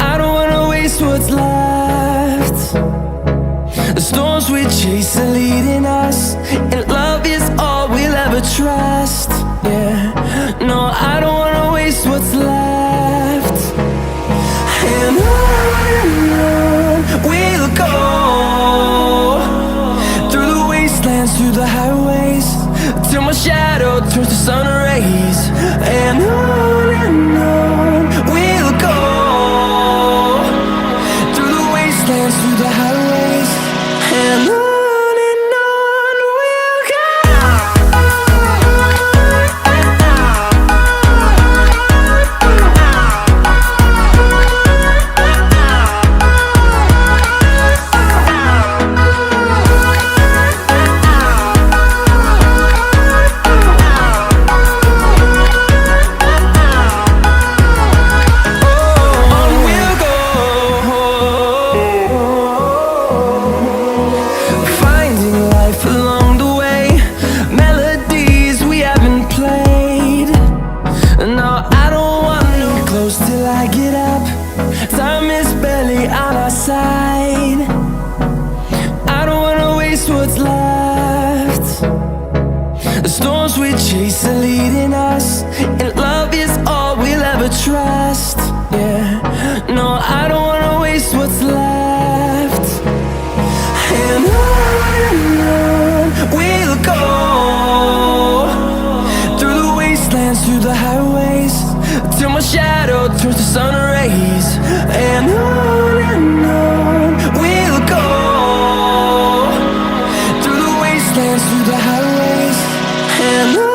I don't wanna waste what's left. The storms we chase are leading us, and love is all we'll ever trust. Yeah, no, I don't wanna waste what's left. And on we'll go, through the wastelands, through the highways, till my shadow turns to sun rays. And on we'll go, through the wastelands, through the highways, and on we'll go. storms we chase are leading us, and love is all we'll ever trust. Yeah, no, I don't wanna waste what's left. And on we'll go, through the wastelands, through the highways, till my shadow turns to sun rays. And on we'll go, through the wastelands, through the highways, and on.